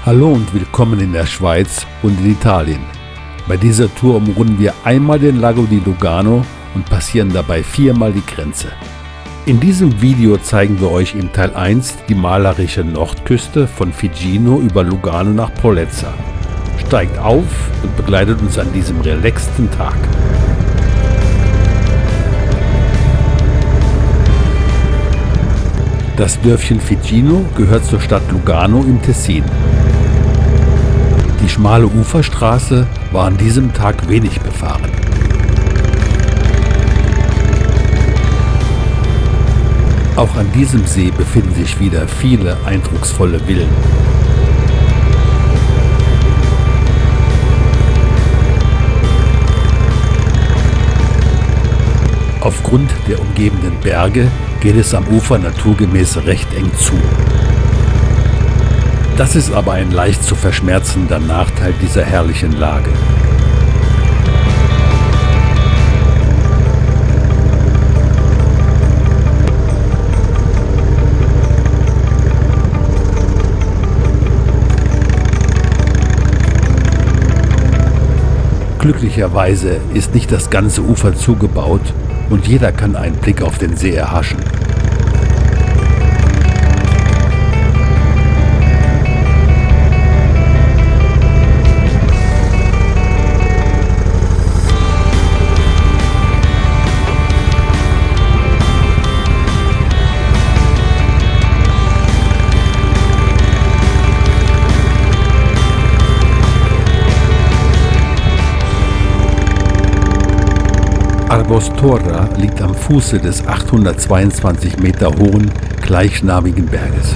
Hallo und willkommen in der Schweiz und in Italien. Bei dieser Tour umrunden wir einmal den Lago di Lugano und passieren dabei viermal die Grenze. In diesem Video zeigen wir euch im Teil 1 die malerische Nordküste von Figino über Lugano nach Polezza. Steigt auf und begleitet uns an diesem relaxten Tag. Das Dörfchen Figino gehört zur Stadt Lugano im Tessin. Die schmale Uferstraße war an diesem Tag wenig befahren. Auch an diesem See befinden sich wieder viele eindrucksvolle Villen. Aufgrund der umgebenden Berge geht es am Ufer naturgemäß recht eng zu. Das ist aber ein leicht zu verschmerzender Nachteil dieser herrlichen Lage. Glücklicherweise ist nicht das ganze Ufer zugebaut und jeder kann einen Blick auf den See erhaschen. Arbostorra liegt am Fuße des 822 Meter hohen, gleichnamigen Berges.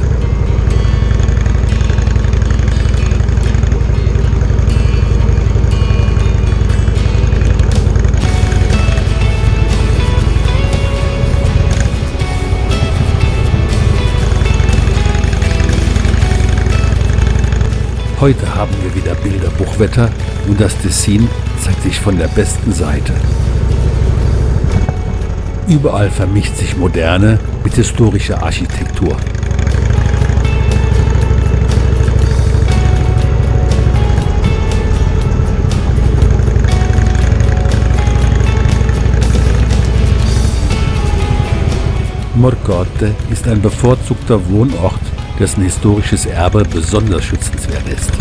Heute haben wir wieder Bilderbuchwetter und das Tessin zeigt sich von der besten Seite. Überall vermischt sich moderne mit historischer Architektur. Morcote ist ein bevorzugter Wohnort, dessen historisches Erbe besonders schützenswert ist.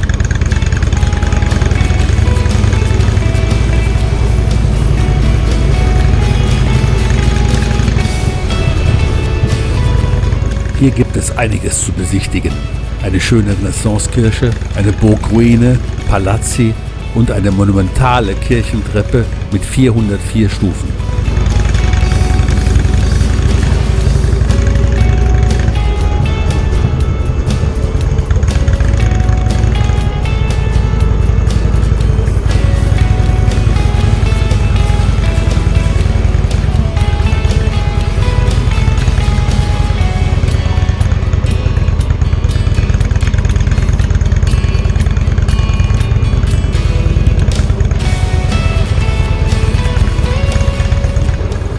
Hier gibt es einiges zu besichtigen. Eine schöne Renaissancekirche, eine Burgruine, Palazzi und eine monumentale Kirchentreppe mit 404 Stufen.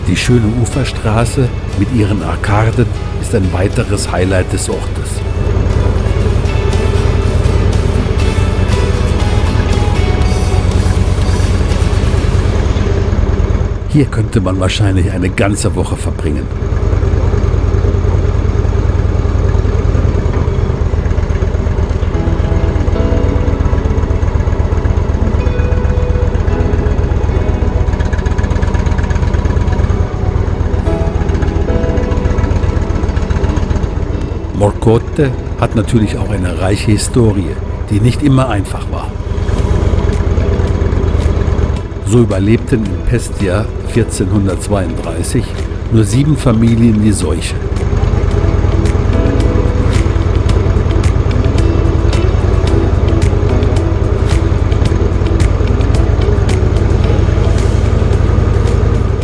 Die schöne Uferstraße mit ihren Arkaden ist ein weiteres Highlight des Ortes. Hier könnte man wahrscheinlich eine ganze Woche verbringen. Morcote hat natürlich auch eine reiche Historie, die nicht immer einfach war. So überlebten in Pestia 1432 nur 7 Familien die Seuche.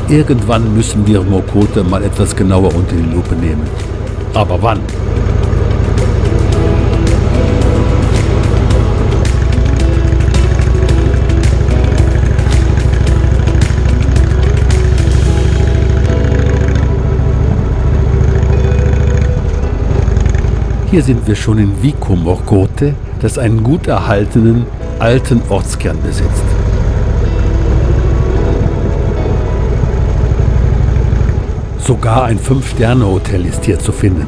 Irgendwann müssen wir Morcote mal etwas genauer unter die Lupe nehmen. Aber wann? Hier sind wir schon in Vico Morcote, das einen gut erhaltenen alten Ortskern besitzt. Sogar ein 5-Sterne-Hotel ist hier zu finden.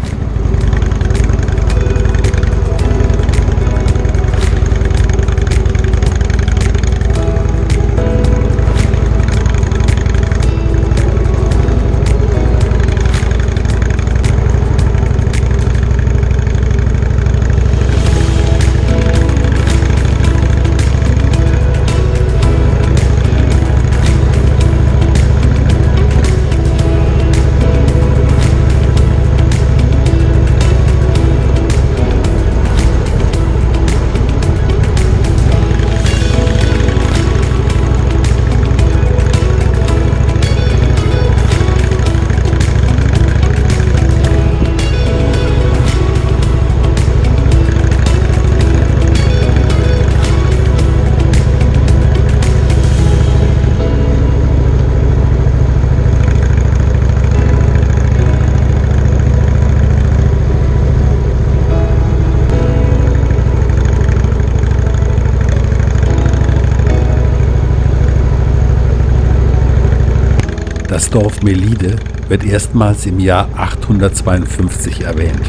Das Dorf Melide wird erstmals im Jahr 852 erwähnt.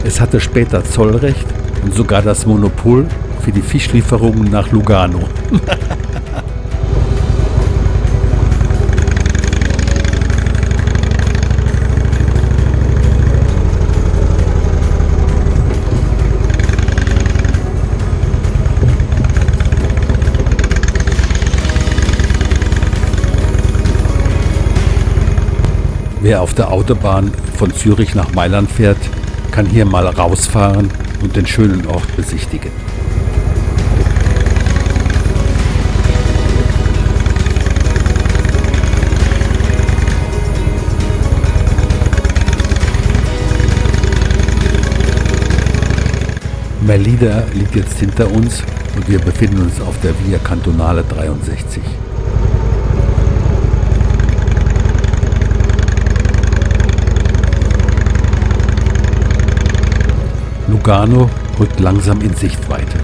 Es hatte später Zollrecht und sogar das Monopol für die Fischlieferungen nach Lugano. Wer auf der Autobahn von Zürich nach Mailand fährt, kann hier mal rausfahren und den schönen Ort besichtigen. Melide liegt jetzt hinter uns und wir befinden uns auf der Via Cantonale 63. Lugano rückt langsam in Sichtweite.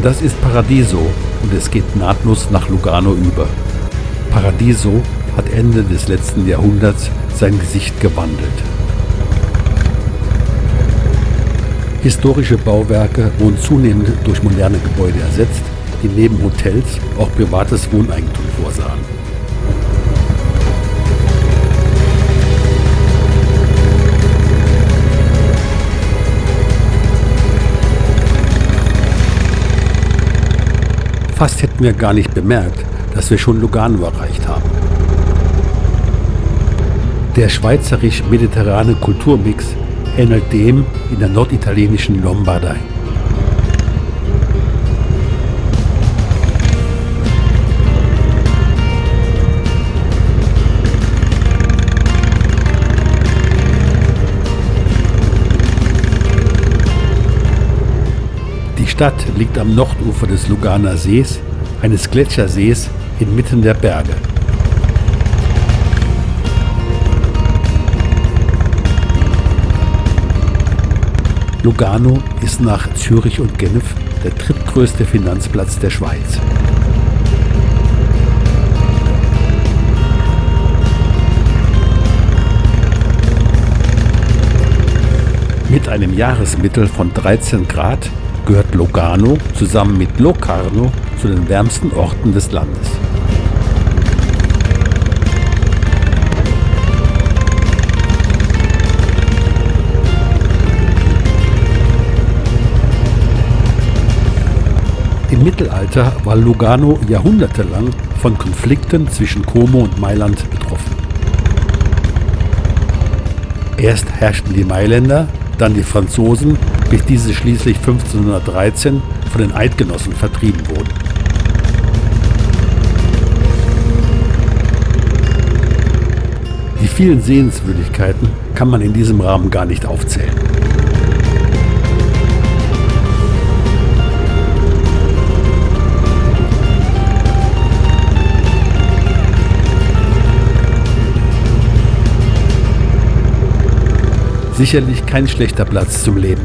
Das ist Paradiso und es geht nahtlos nach Lugano über. Paradiso hat Ende des letzten Jahrhunderts sein Gesicht gewandelt. Historische Bauwerke wurden zunehmend durch moderne Gebäude ersetzt, die neben Hotels auch privates Wohneigentum vorsahen. Fast hätten wir gar nicht bemerkt, dass wir schon Lugano erreicht haben. Der schweizerisch-mediterrane Kulturmix ähnelt dem in der norditalienischen Lombardei. Die Stadt liegt am Nordufer des Luganer Sees, eines Gletschersees inmitten der Berge. Lugano ist nach Zürich und Genf der drittgrößte Finanzplatz der Schweiz. Mit einem Jahresmittel von 13 Grad gehört Lugano zusammen mit Locarno zu den wärmsten Orten des Landes. Mittelalter war Lugano jahrhundertelang von Konflikten zwischen Como und Mailand betroffen. Erst herrschten die Mailänder, dann die Franzosen, bis diese schließlich 1513 von den Eidgenossen vertrieben wurden. Die vielen Sehenswürdigkeiten kann man in diesem Rahmen gar nicht aufzählen. Sicherlich kein schlechter Platz zum Leben.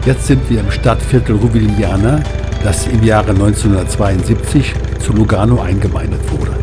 Jetzt sind wir im Stadtviertel Ruvigliana, das im Jahre 1972 zu Lugano eingemeindet wurde.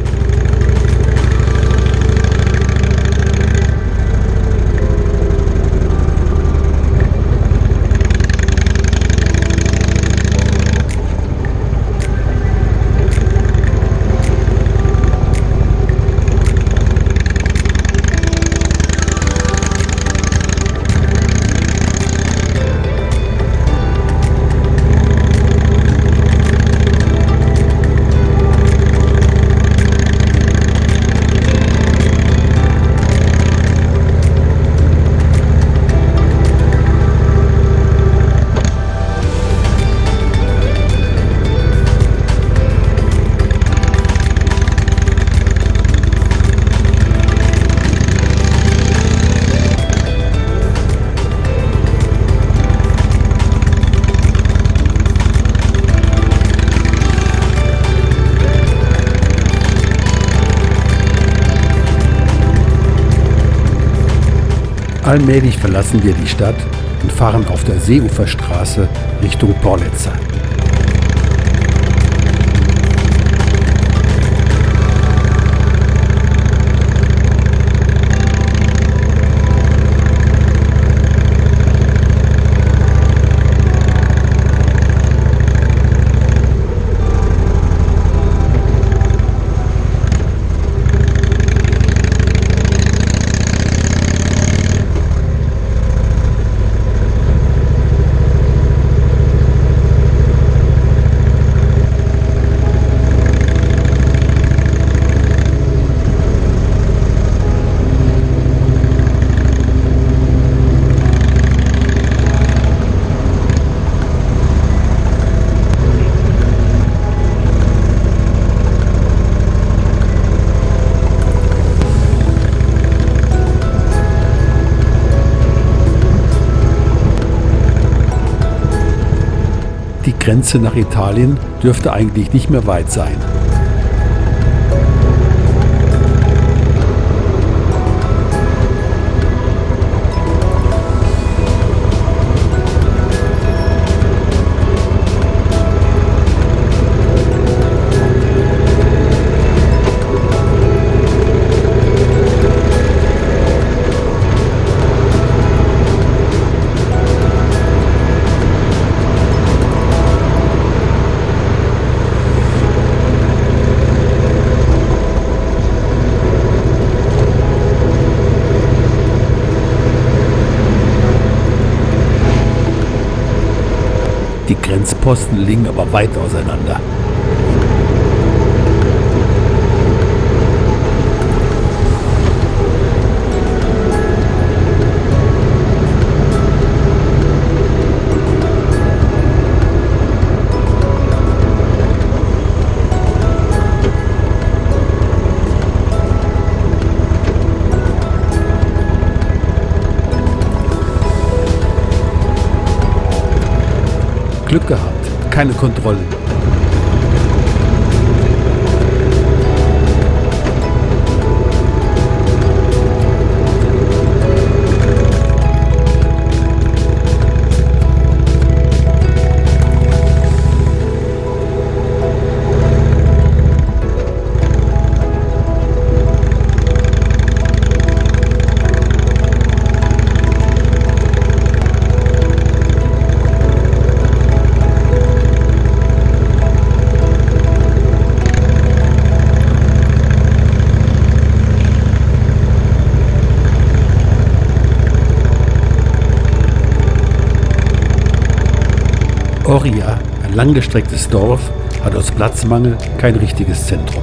Allmählich verlassen wir die Stadt und fahren auf der Seeuferstraße Richtung Porlezza. Die Grenze nach Italien dürfte eigentlich nicht mehr weit sein. Die Grenzposten liegen aber weit auseinander. Glück gehabt, keine Kontrollen. Oria, ein langgestrecktes Dorf, hat aus Platzmangel kein richtiges Zentrum.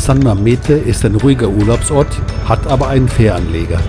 San Mamete ist ein ruhiger Urlaubsort, hat aber einen Fähranleger.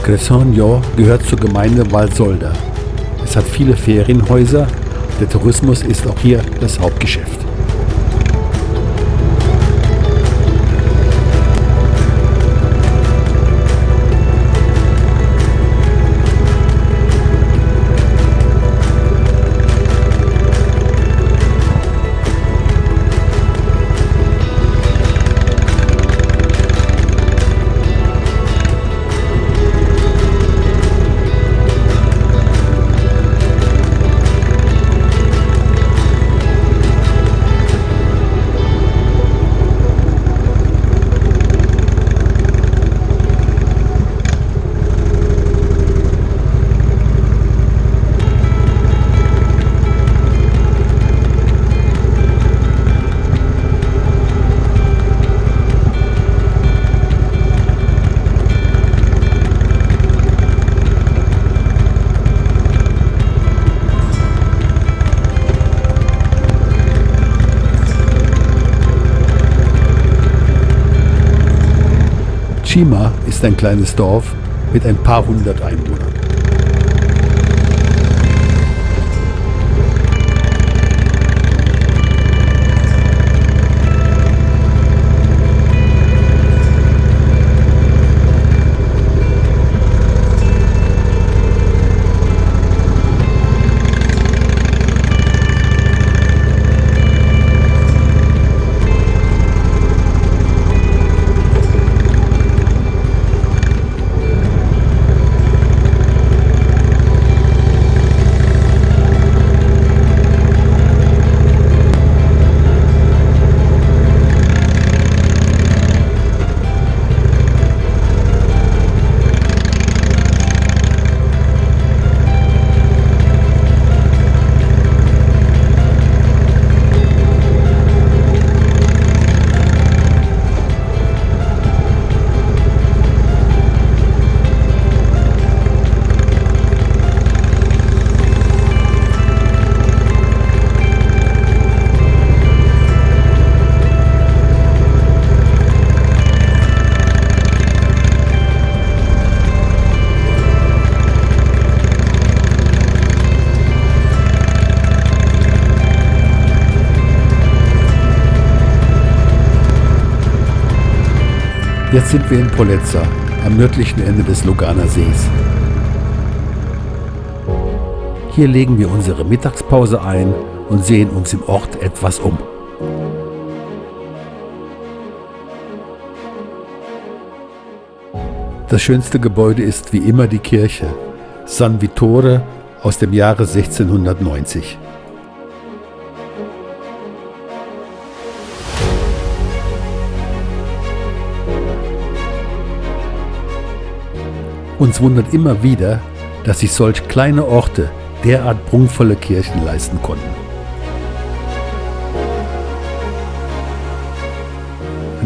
Cresson-York gehört zur Gemeinde Valsolda. Es hat viele Ferienhäuser. Der Tourismus ist auch hier das Hauptgeschäft. ist ein kleines Dorf mit ein paar hundert Einwohnern. Jetzt sind wir in Polezza, am nördlichen Ende des Luganer Sees. Hier legen wir unsere Mittagspause ein und sehen uns im Ort etwas um. Das schönste Gebäude ist wie immer die Kirche, San Vittore aus dem Jahre 1690. Uns wundert immer wieder, dass sich solch kleine Orte derart prunkvolle Kirchen leisten konnten.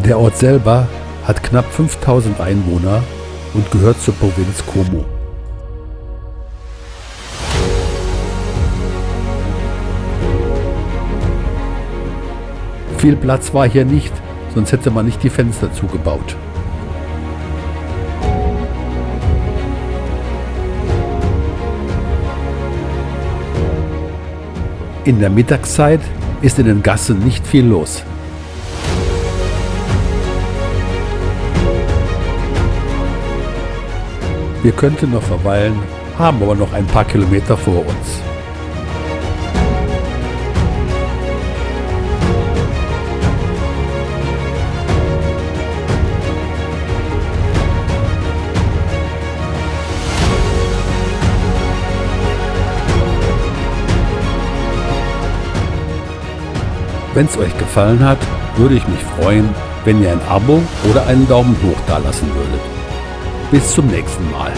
Der Ort selber hat knapp 5000 Einwohner und gehört zur Provinz Como. Viel Platz war hier nicht, sonst hätte man nicht die Fenster zugebaut. In der Mittagszeit ist in den Gassen nicht viel los. Wir könnten noch verweilen, haben aber noch ein paar Kilometer vor uns. Wenn es euch gefallen hat, würde ich mich freuen, wenn ihr ein Abo oder einen Daumen hoch dalassen würdet. Bis zum nächsten Mal.